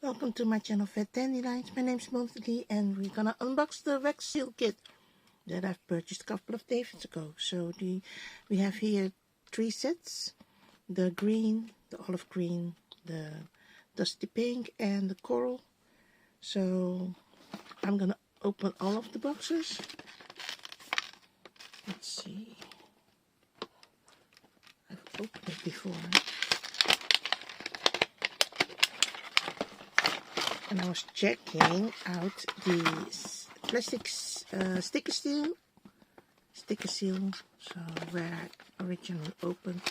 Welcome to my channel Fat Dandelions. My name is Monetized and we're gonna unbox the wax seal kit that I've purchased a couple of days ago. So we have here 3 sets: the green, the olive green, the dusty pink, and the coral. So I'm gonna open all of the boxes. Let's see. I've opened it before. And I was checking out the plastic sticker seal, so where I originally opened,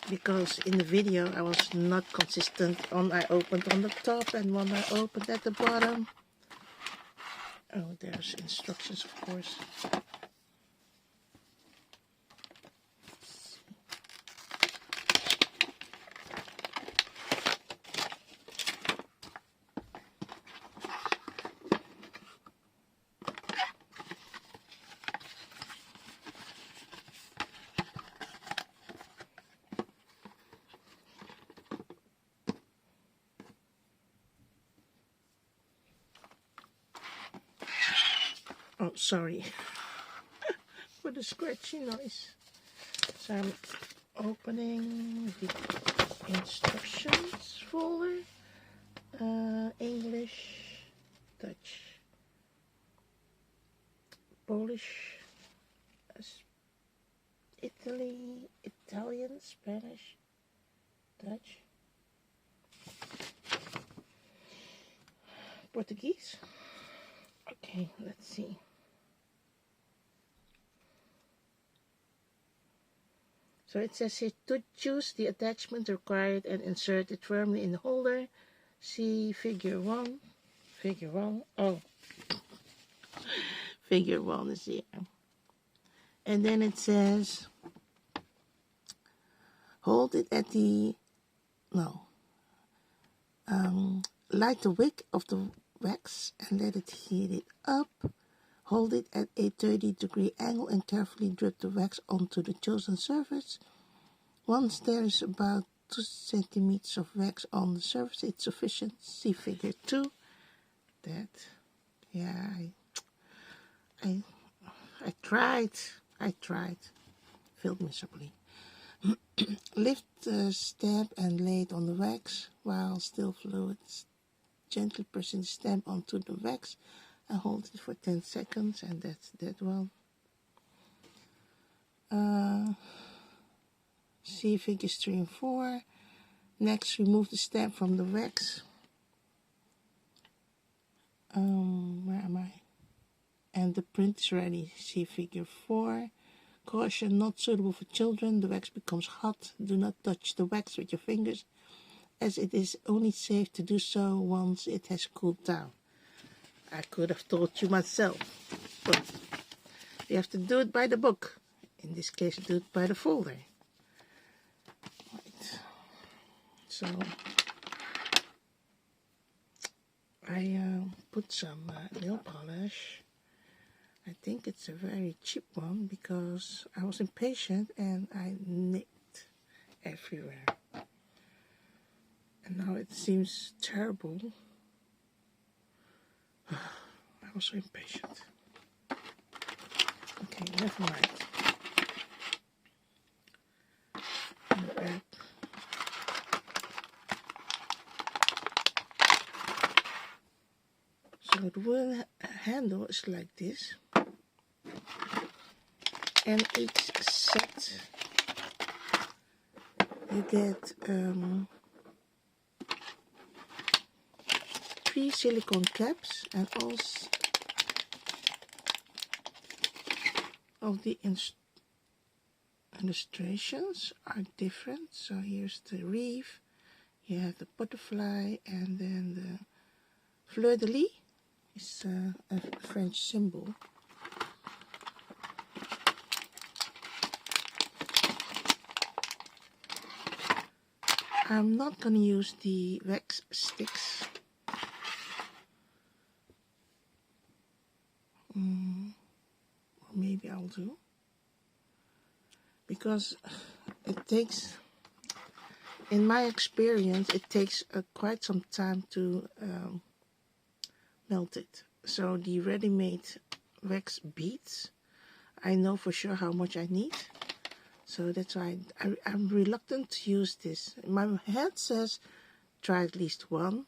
because in the video I was not consistent on I opened on the top and one I opened at the bottom. Oh, there's instructions, of course. Oh, sorry for the scratchy noise. So I'm opening the instructions folder. English, Dutch, Polish, Italian, Spanish, Dutch, Portuguese. Okay, let's see. So it says here to choose the attachment required and insert it firmly in the holder. See figure 1. Figure 1. Oh, figure 1 is here. And then it says hold it at the light the wick of the wax and let it heat it up. Hold it at a 30-degree angle and carefully drip the wax onto the chosen surface. Once there is about 2 centimeters of wax on the surface, it's sufficient. See figure 2. That, yeah, I tried. Failed miserably. Lift the stamp and lay it on the wax while still fluid. Gently pressing the stamp onto the wax and hold it for 10 seconds, and that's that one. See figures 3 and 4. Next, remove the stamp from the wax. Where am I? And the print is ready. See figure 4. Caution, not suitable for children. The wax becomes hot. Do not touch the wax with your fingers, as it is only safe to do so once it has cooled down. I could have told you myself, but you have to do it by the book. In this case, do it by the folder. Right. So I put some nail polish. I think it's a very cheap one because I was impatient and I nicked everywhere. And now it seems terrible. I was so impatient. Okay, never mind. So the wooden handle is like this. And each set you get 3 silicone caps, and also of the illustrations are different. So here's the reef, you have the butterfly, and then the fleur-de-lis is a French symbol. I'm not going to use the wax sticks. Or maybe I'll do. Because it takes in my experience, it takes quite some time to melt it. So the ready-made wax beads, I know for sure how much I need. So that's why I'm reluctant to use this. My head says try at least one,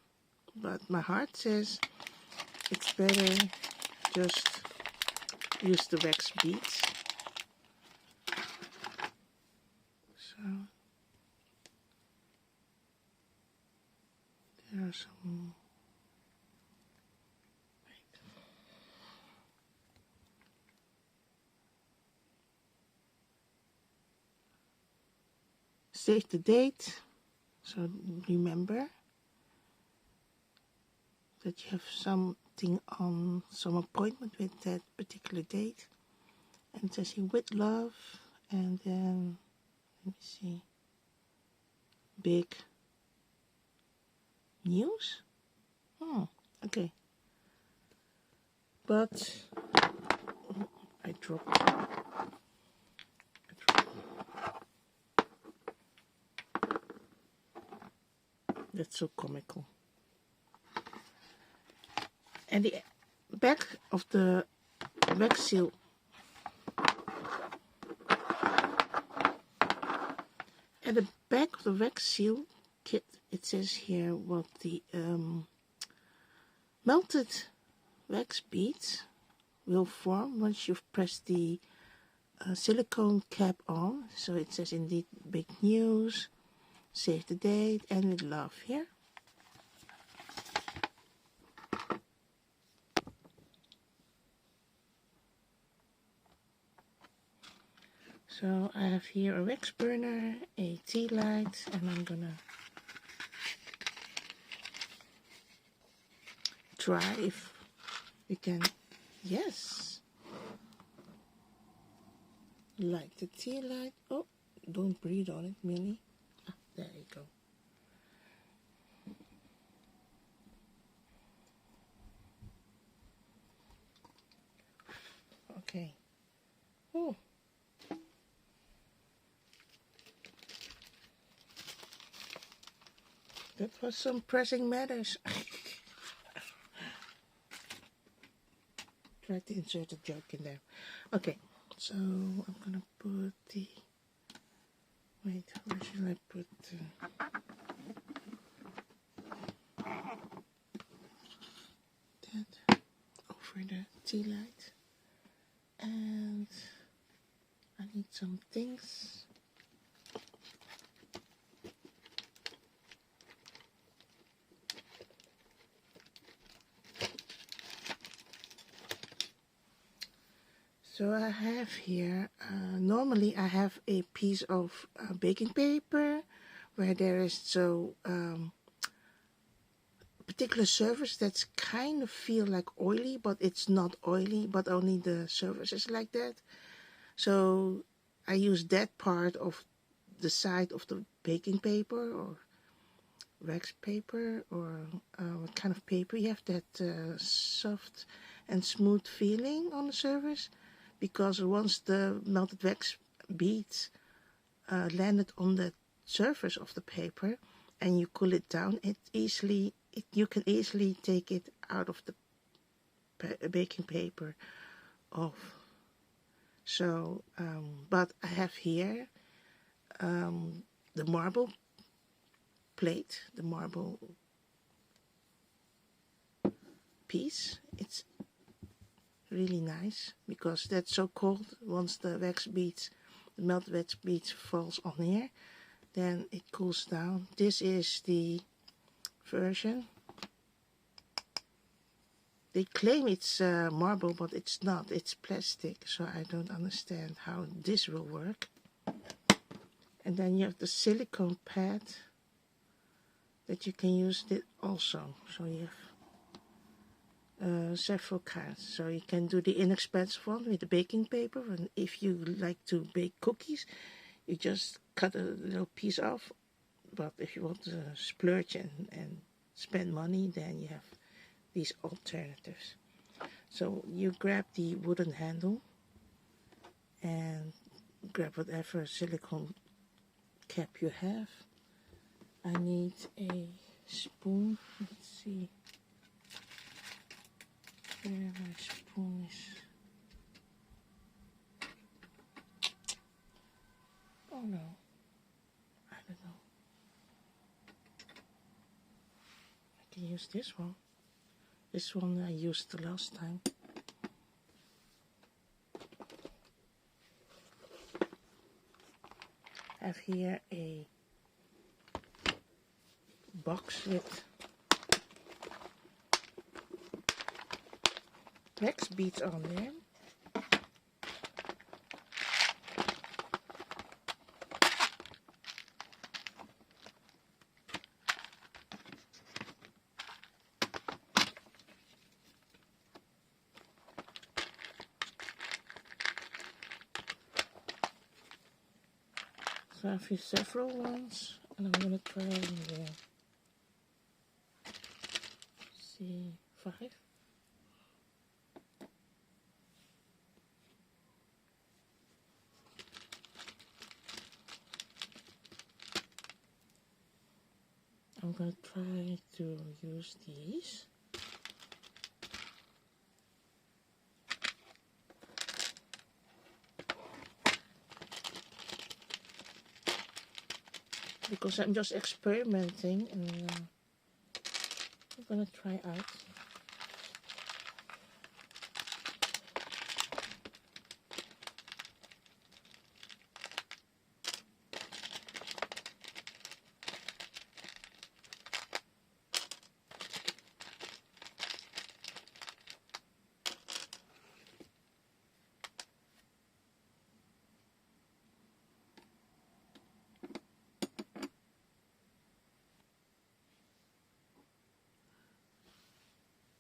but my heart says it's better just use the wax beads. So there are some. Save the date, so remember that you have something on some appointment with that particular date. And it says here with love, and then let me see, big news. Okay, but I dropped. That's so comical. And the back of the wax seal at the back of the wax seal kit, it says here what the melted wax beads will form once you've pressed the silicone cap on. So it says indeed big news, save the date, and with love here. So I have here a wax burner, a tea light, and I'm gonna try if we can, yes, light the tea light. Oh, don't breathe on it, Millie. Ah, there you go. Okay. Oh. That was some pressing matters. Try to insert a joke in there. Okay, so I'm gonna put the. Wait, where should I put? That over the tea light, and I need some things. So I have here, normally I have a piece of baking paper where there is so particular surface that's kind of feel like oily, but it's not oily, but only the surface is like that. So I use that part of the side of the baking paper or wax paper, or what kind of paper you have, that soft and smooth feeling on the surface. Because once the melted wax beads landed on the surface of the paper and you cool it down, you can easily take it out of the baking paper off. So, but I have here the marble plate, the marble piece. It's really nice because that's so cold. Once the melted wax beads falls on here, then it cools down. This is the version. They claim it's marble, but it's not. It's plastic, so I don't understand how this will work. And then you have the silicone pad that you can use it also. So you have several kinds. So you can do the inexpensive one with the baking paper, and if you like to bake cookies, you just cut a little piece off. But if you want to splurge and spend money, then you have these alternatives. So you grab the wooden handle and grab whatever silicone cap you have, I need a spoon. Let's see where my spoon is. Oh no, I don't know. I can use this one. This one I used the last time. I have here a box with wax beads on there. So I have here several ones, and I'm gonna try the C5. I'm gonna try to use these. Because I'm just experimenting, and I'm gonna try out.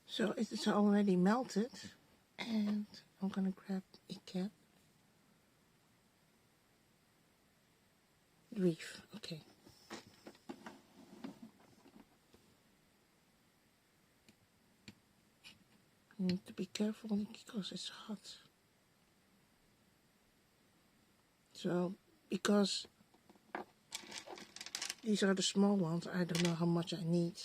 So it's already melted, and I'm gonna grab a cap. Reef, okay. You need to be careful because it's hot. So, because these are the small ones, I don't know how much I need.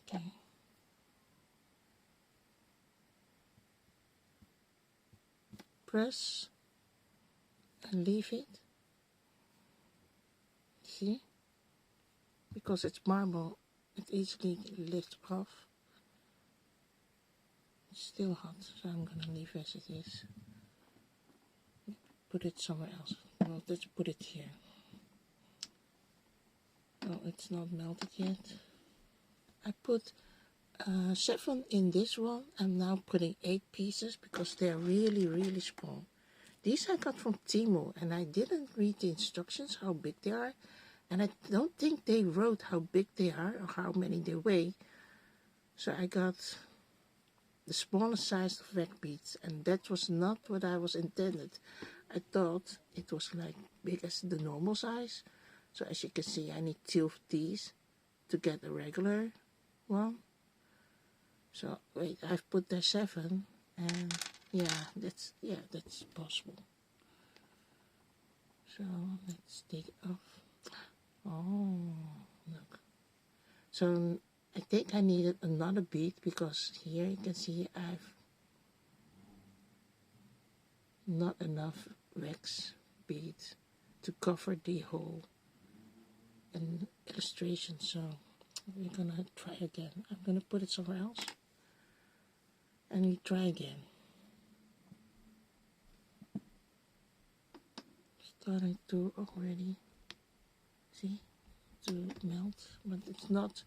Okay. Press and leave it. See? Because it's marble, it easily lifts off. It's still hot, so I'm gonna leave as it is. Put it somewhere else. Well, let's put it here. Oh, it's not melted yet. I put 7 in this one. I'm now putting 8 pieces because they're really, really small. These I got from Temu, and I didn't read the instructions how big they are, and I don't think they wrote how big they are or how many they weigh. So I got the smallest size of wax beads, and that was not what I was intended. I thought it was like big as the normal size. So as you can see, I need 2 of these to get a regular one. So wait, I've put there 7, and that's possible. So let's take it off. Oh, look. So I think I needed another bead because here you can see I've not enough wax beads to cover the whole illustration. So we're gonna try again. I'm gonna put it somewhere else, and we try again. Starting to already see to melt, but it's not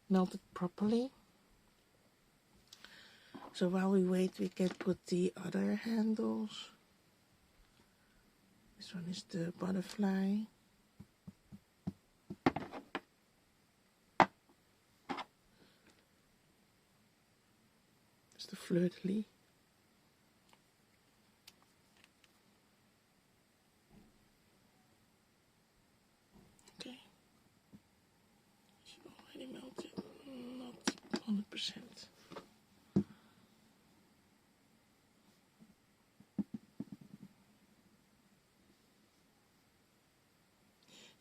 melted properly. So while we wait, we can put the other handles. This one is the butterfly. It's the fleur-de-lis. Okay. It's already melted. 100%.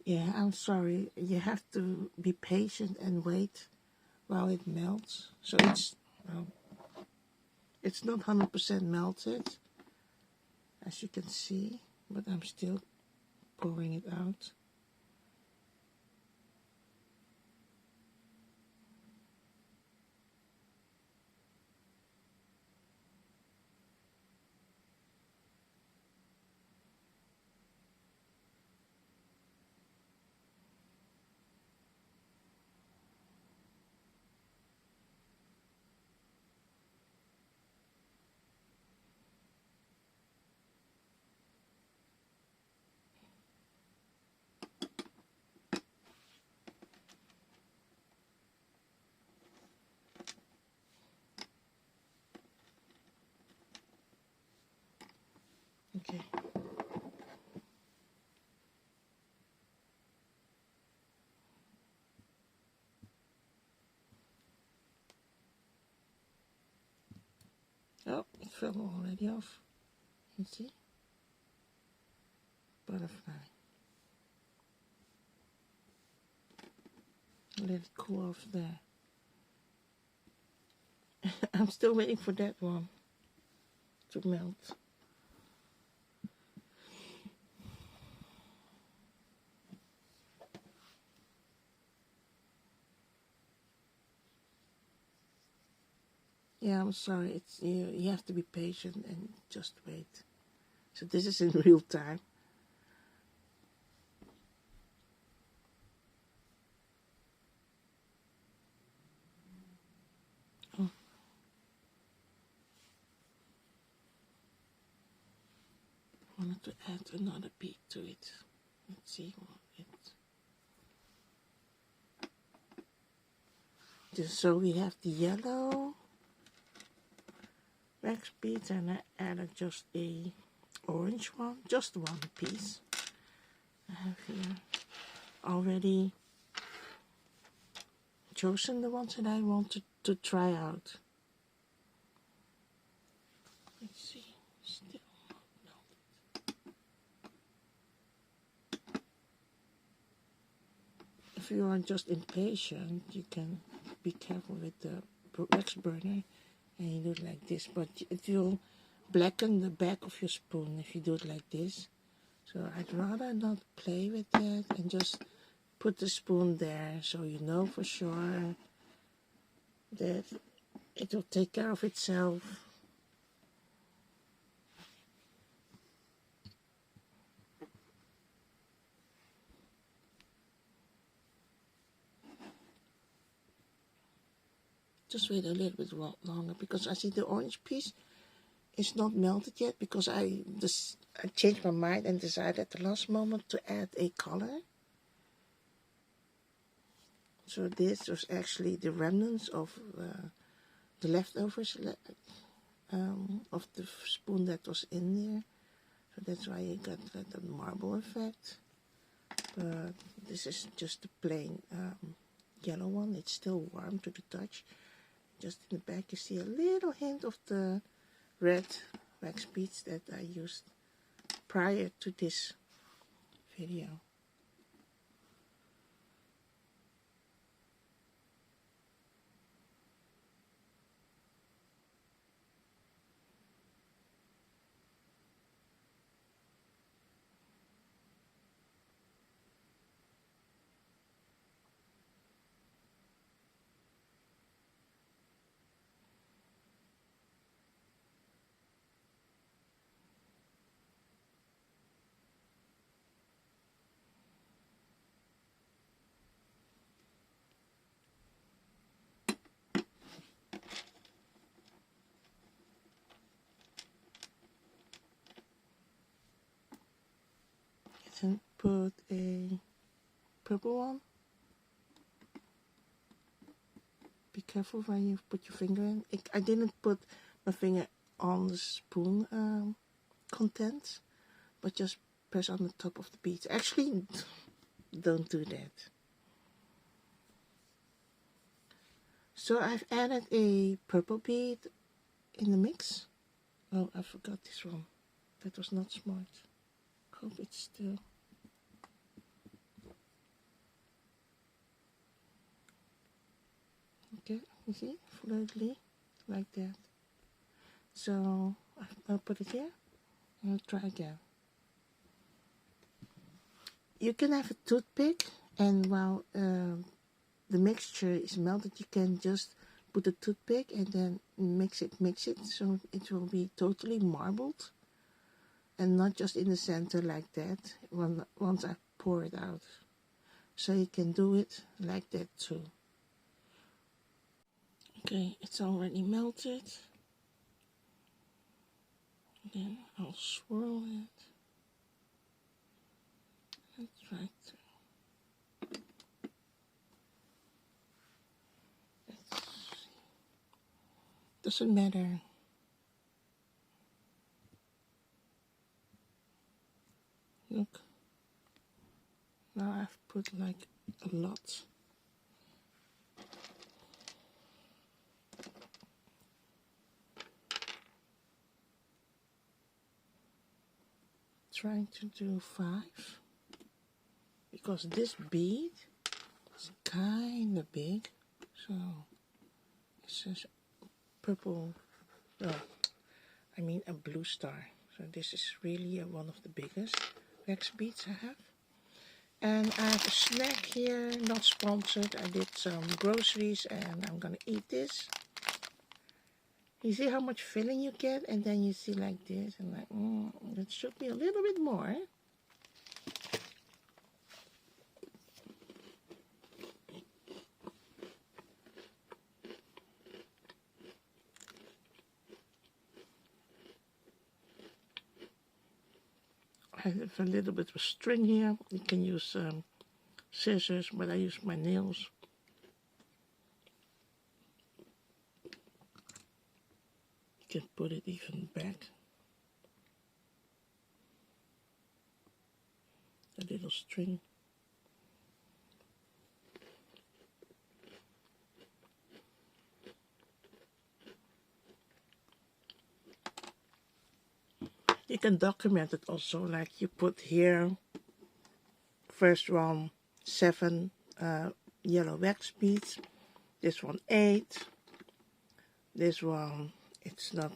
Yeah, I'm sorry. You have to be patient and wait while it melts. So well, it's not 100% melted, as you can see, but I'm still pouring it out. Okay. Oh, it fell already off. You see? Butterfly. Let it cool off there. I'm still waiting for that one to melt. Yeah, I'm sorry. It's you have to be patient and just wait. So this is in real time. Oh. I wanted to add another bead to it. Let's see what it. So we have the yellow wax beads, and I added just a orange one, just one piece. I have here already chosen the ones that I wanted to try out. Let's see, still not melted. If you are just impatient, you can be careful with the wax burner and you do it like this, but it will blacken the back of your spoon if you do it like this. So I'd rather not play with that and just put the spoon there so you know for sure that it will take care of itself. Just wait a little bit longer because I see the orange piece is not melted yet because I changed my mind and decided at the last moment to add a color. So this was actually the remnants of the leftovers of the spoon that was in there. So that's why you got that marble effect. But this is just the plain yellow one. It's still warm to the touch. Just in the back you see a little hint of the red wax beads that I used prior to this video. And put a purple one. Be careful when you put your finger in. I didn't put my finger on the spoon contents, but just press on the top of the beads. Actually, don't do that. So I've added a purple bead in the mix. Oh, I forgot this one. That was not smart. Hope it's still. Okay, you see, fluidly, like that. So I'll put it here. I'll try again. You can have a toothpick, and while the mixture is melted, you can just put a toothpick and then mix it, so it will be totally marbled and not just in the center like that once I pour it out. So you can do it like that too. Okay, it's already melted. Then I'll swirl it and try to. Doesn't matter. Look. Now I've put like a lot. Trying to do 5 because this bead is kind of big, so it says purple. I mean a blue star. So this is really one of the biggest wax beads I have. And I have a snack here, not sponsored. I did some groceries and I'm gonna eat this. You see how much filling you get, and then you see like this, and like, it should be a little bit more. I have a little bit of string here. You can use scissors, but I use my nails. You can put it even back. A little string. You can document it also, like you put here, first one 7 yellow wax beads, this one 8, this one, it's not,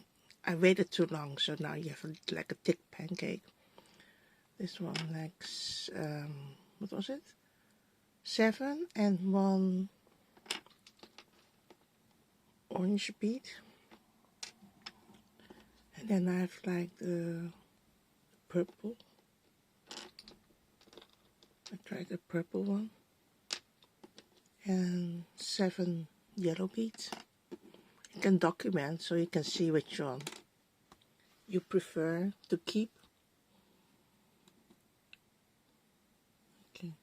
I waited too long, so now you have like a thick pancake. This one like, what was it? 7 and 1 orange bead. And then I have like the purple. I tried the purple one. And 7 yellow beads. You can document so you can see which one you prefer to keep. Okay.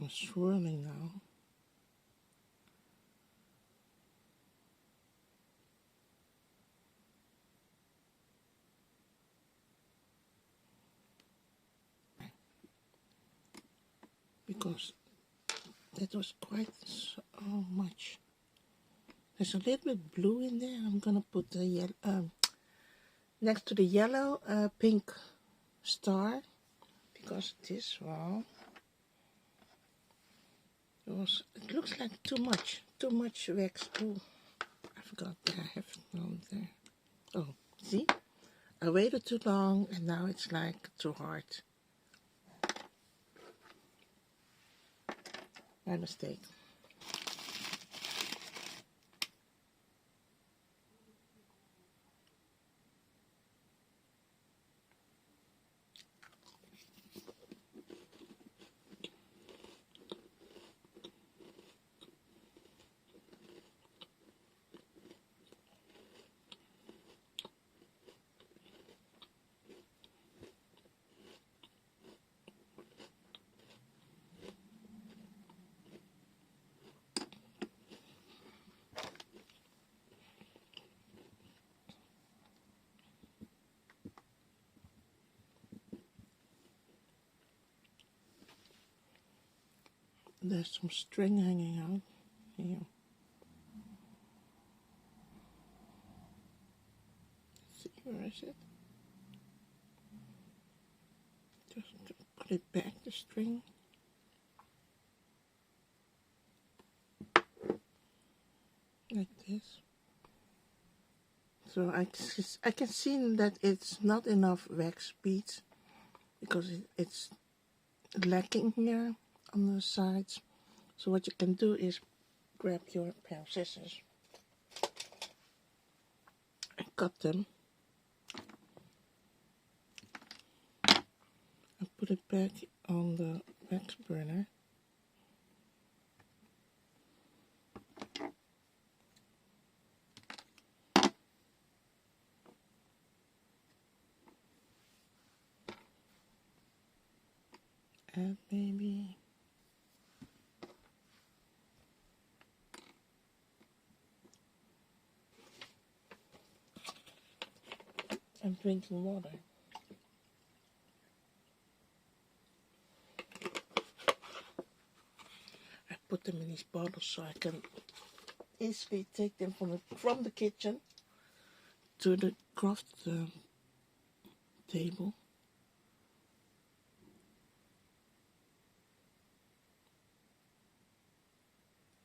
I'm swirling now. Because that was quite so much. There's a little bit blue in there. I'm gonna put the yellow next to the yellow pink star, because this one it looks like too much wax. Oh, I forgot that I have one there. Oh, see, I waited too long and now it's like too hard. My mistake. There's some string hanging out here. Let's see, where is it? Just put it back, the string. Like this. So I can see that it's not enough wax beads because it's lacking here on the sides. So what you can do is grab your pair of scissors and cut them and put it back on the wax burner. And maybe I'm drinking water. I put them in these bottles so I can easily take them from the kitchen to the craft table.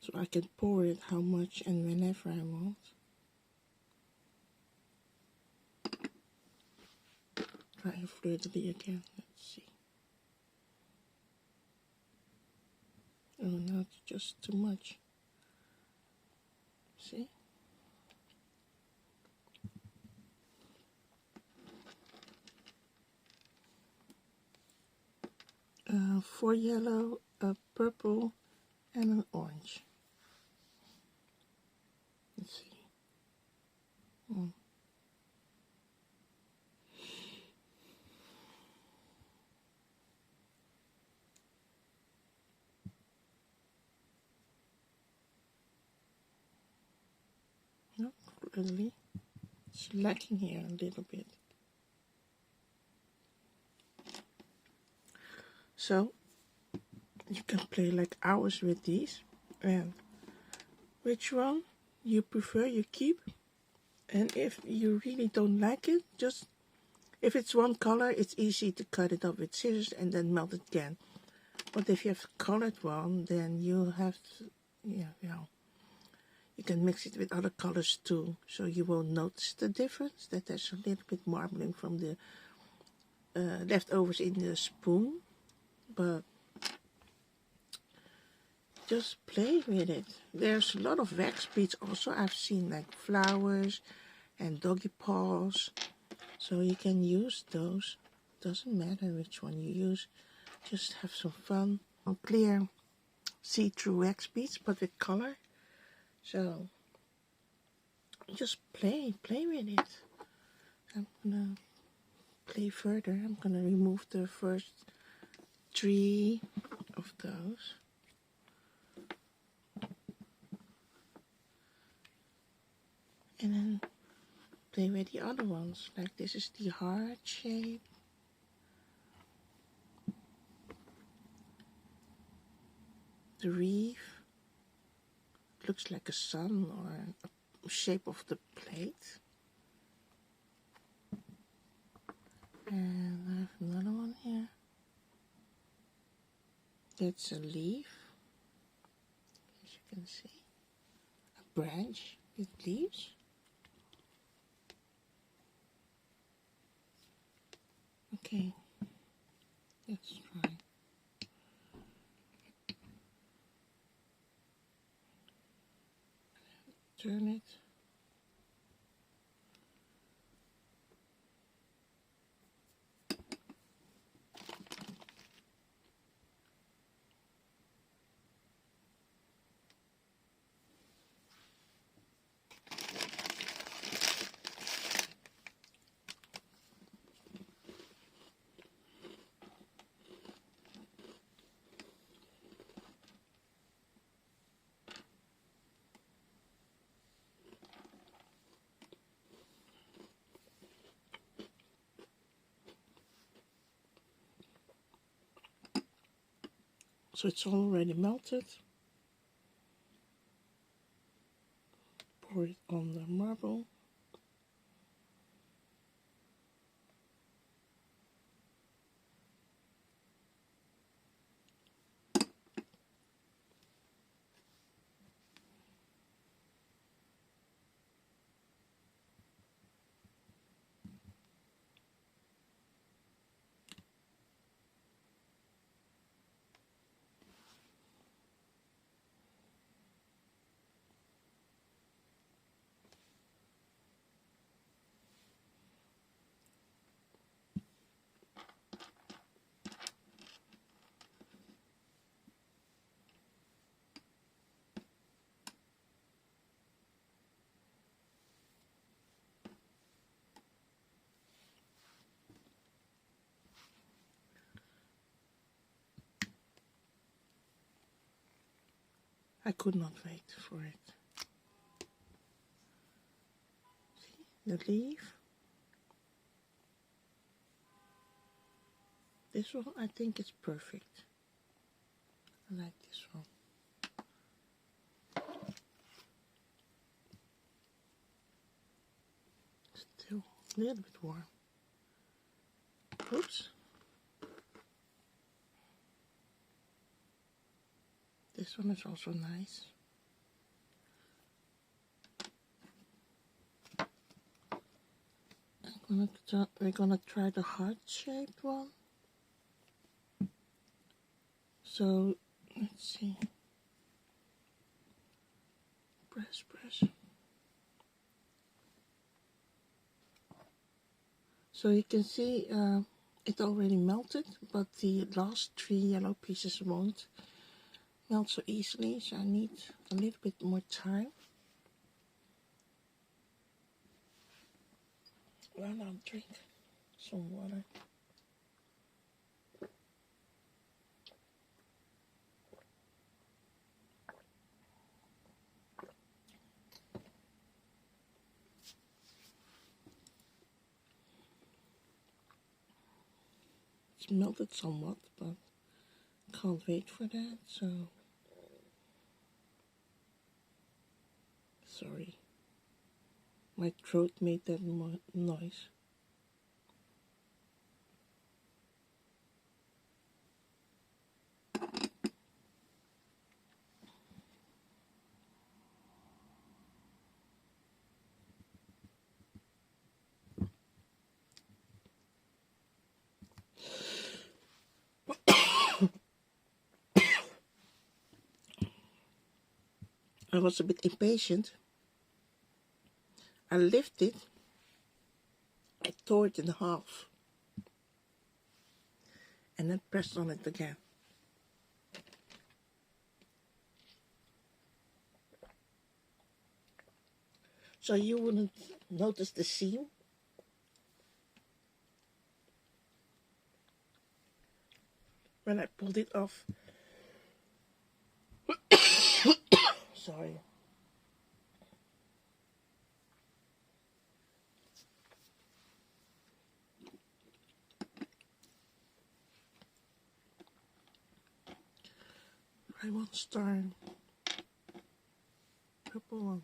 So I can pour it how much and whenever I want. Try it furtherly again. Let's see. Oh, now it's just too much. See? Four yellow, a purple, and an orange. Let's see. No, really. It's lacking here a little bit. So you can play like hours with these. And which one you prefer, you keep. And if you really don't like it, just if it's one color, it's easy to cut it up with scissors and then melt it again. But if you have a colored one, then you have to, you can mix it with other colors too, so you won't notice the difference, that there's a little bit marbling from the leftovers in the spoon. But just play with it. There's a lot of wax beads also. I've seen like flowers and doggy paws, so you can use those. Doesn't matter which one you use, just have some fun. Clear see-through wax beads but with color. So just play with it. I'm gonna play further. I'm gonna remove the first 3 of those. And then play with the other ones. Like this is the heart shape. The reef looks like a sun or a shape of the plate. And I have another one here. That's a leaf, as you can see. A branch with leaves. Okay, let's try. Turn it. So it's already melted. Pour it on the marble. I could not wait for it. See the leaf? This one I think is perfect. I like this one. Still a little bit warm. Oops. This one is also nice. We're gonna try the heart-shaped one. So let's see. Press. So you can see it already melted, but the last 3 yellow pieces won't melt so easily, so I need a little bit more time. Well, I'll drink some water. It's melted somewhat, but can't wait for that, so sorry. My throat made that noise. I was a bit impatient. I lifted, I tore it in half, and then pressed on it again. So you wouldn't notice the seam. When I pulled it off. Sorry. I want star purple one.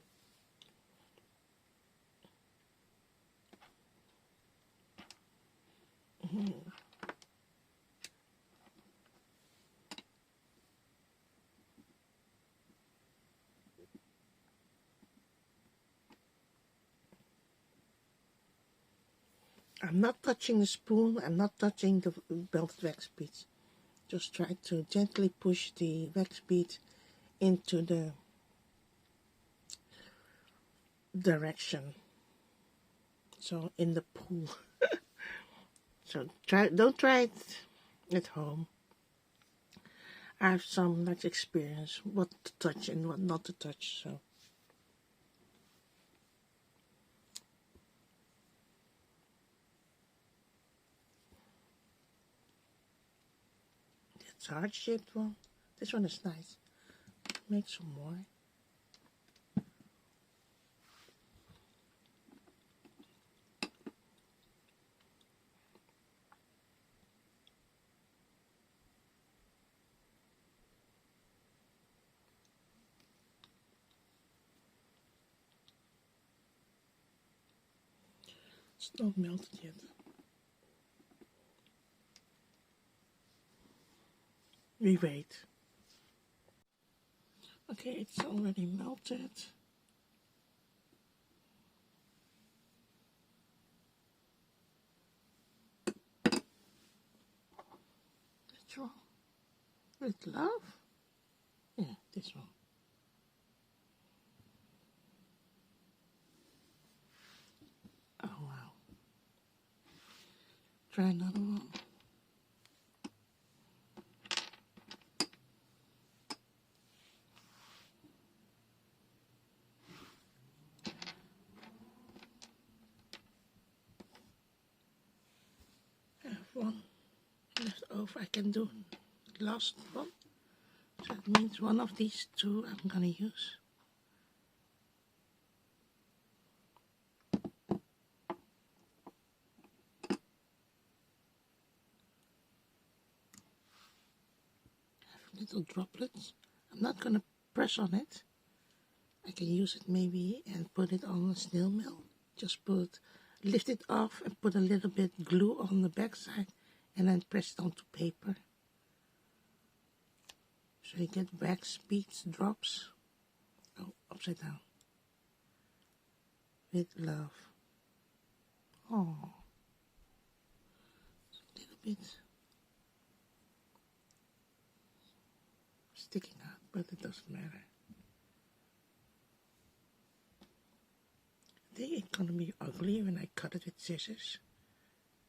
I'm not touching the spoon, I'm not touching the melted wax beads. Just try to gently push the wax bead into the direction. So in the pool. So don't try it at home. I have some experience what to touch and what not to touch, so. It's a heart-shaped one. This one is nice. Make some more. It's not melted yet. We wait. Okay, it's already melted. That's wrong. With love? Yeah, this one. Oh wow. Try another one. I have one left over. I can do last one. So that means one of these two I'm gonna use. Little droplets. I'm not gonna press on it. I can use it maybe and put it on a snail mail. Just lift it off and put a little bit glue on the back side and then press it onto paper. So you get wax beads, drops. Oh, upside down. With love. Oh, a little bit sticking out, but it doesn't matter. I think it's gonna be ugly when I cut it with scissors.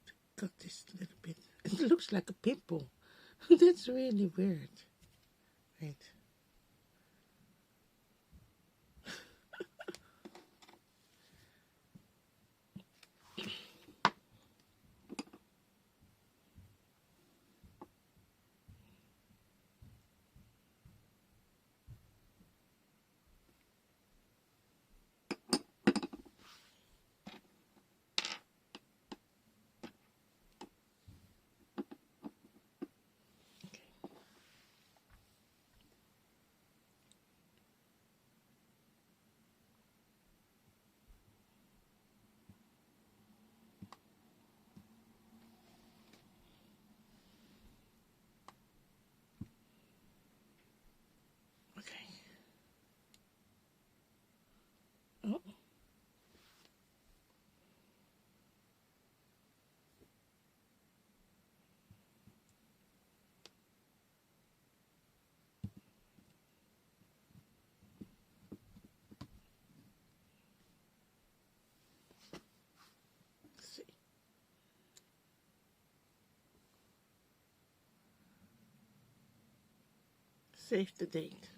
To cut this a little bit. It looks like a pimple. That's really weird. Wait. Oh. Let's see. Save the date.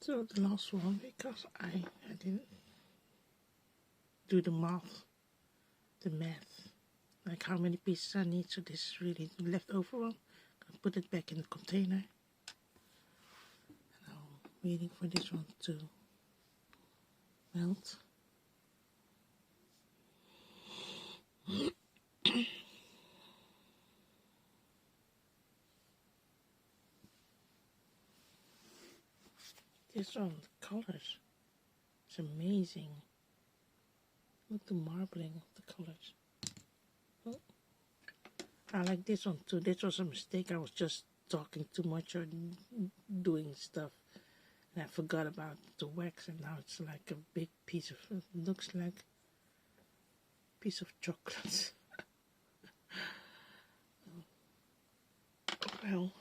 So the last one, because I didn't do the math, like how many pieces I need. So this is really the leftover one. I'll put it back in the container. And I'm waiting for this one to melt. This one, the colors, it's amazing. Look the marbling of the colors. Oh. I like this one too. This was a mistake. I was just talking too much or doing stuff, and I forgot about the wax, and now it's like a big piece of. It looks like a piece of chocolate. Well.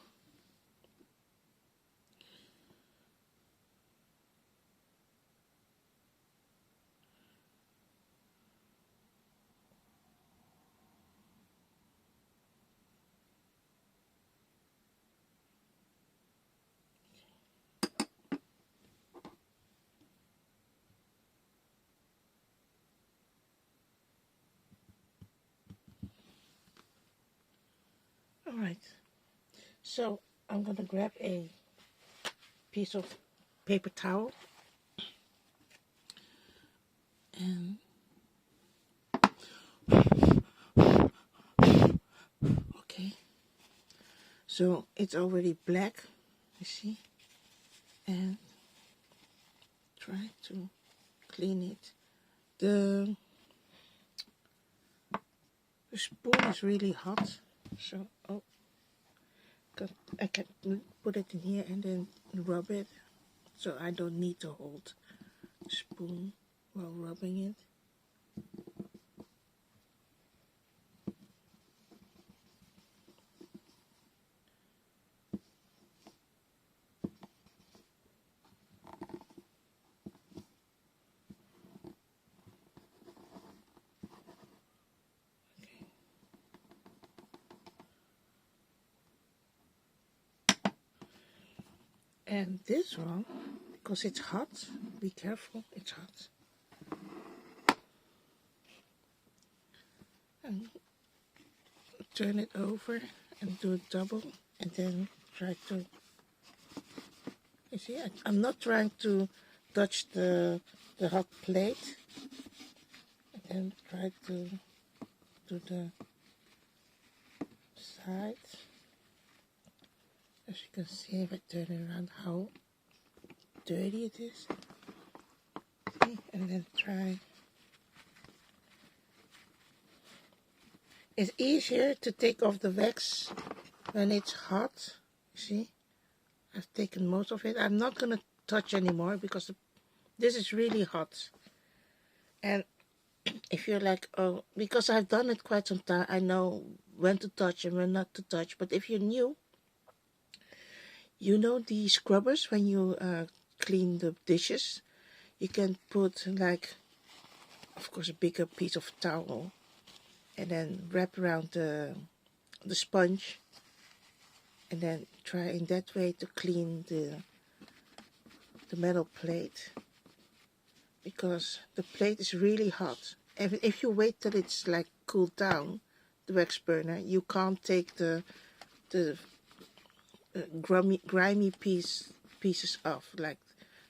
Alright, so I'm going to grab a piece of paper towel and okay, so it's already black, you see, and try to clean it. The spoon is really hot, so I can put it in here and then rub it, so I don't need to hold the spoon while rubbing it. And this one, because it's hot, be careful, it's hot. And turn it over and do it double, and then try to, you see, I'm not trying to touch the hot plate, and then try to do the side. As you can see, if I turn it around, how dirty it is. See? And then try. It's easier to take off the wax when it's hot. You see, I've taken most of it. I'm not going to touch anymore because this is really hot. And if you're like, oh, because I've done it quite some time, I know when to touch and when not to touch. But if you're new, you know the scrubbers when you clean the dishes, you can put like, of course, a bigger piece of towel and then wrap around the sponge and then try in that way to clean the metal plate, because the plate is really hot. If you wait till it's like cooled down, the wax burner, you can't take the grimy pieces off, like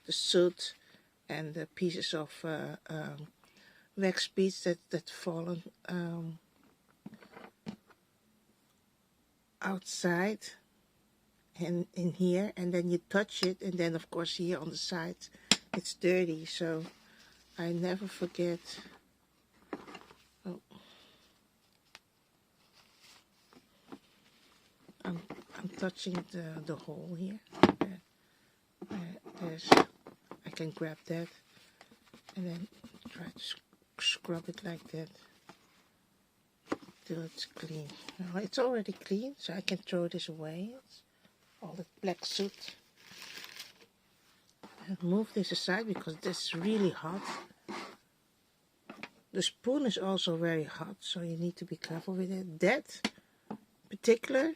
the soot and the pieces of wax beads that fallen outside and in here, and then you touch it, and then of course here on the sides it's dirty, so I never forget. Oh. I'm touching the hole here. I can grab that and then try to scrub it like that till it's clean. Now it's already clean, so I can throw this away. It's all the black soot. And move this aside because this is really hot. The spoon is also very hot, so you need to be careful with it. That particular,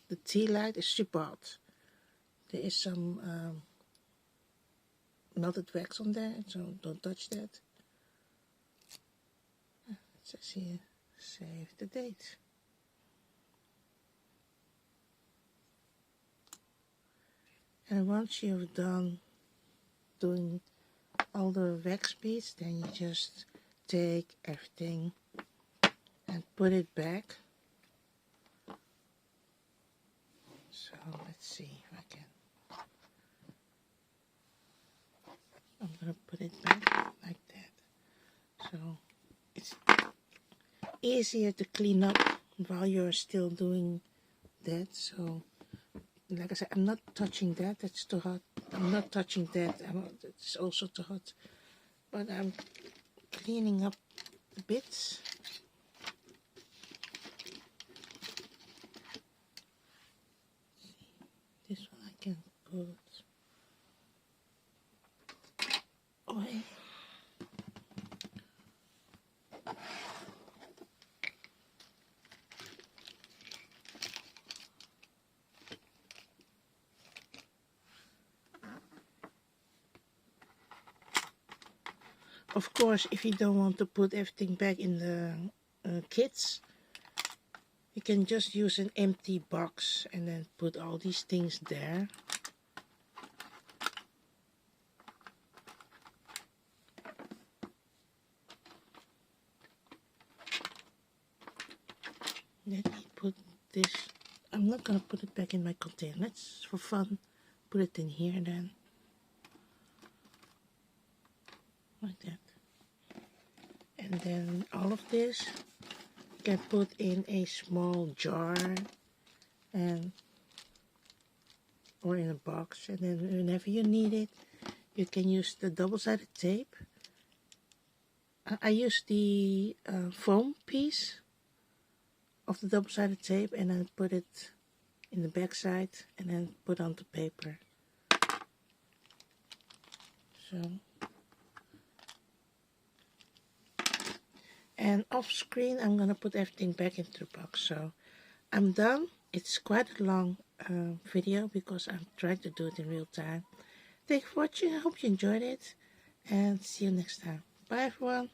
the tea light, is super hot. There is some melted wax on there, so don't touch that. It says here, save the date. And once you've done doing all the wax beads, then you just take everything and put it back. So let's see if I can. I'm gonna put it back like that. So it's easier to clean up while you're still doing that. So like I said, I'm not touching that, that's too hot. I'm not touching that, it's also too hot. But I'm cleaning up the bits. This one I can put away. Of course, if you don't want to put everything back in the kits, you can just use an empty box and then put all these things there. Let me put this. I'm not gonna put it back in my container. It's for fun put it in here then, like that. And then all of this you can put in a small jar and or in a box, and then whenever you need it you can use the double-sided tape. I use the foam piece of the double-sided tape and then put it in the back side and then put on the paper. So, and off screen I'm gonna put everything back into the box. So I'm done. It's quite a long video because I'm trying to do it in real time. Thanks for watching. I hope you enjoyed it and see you next time. Bye everyone.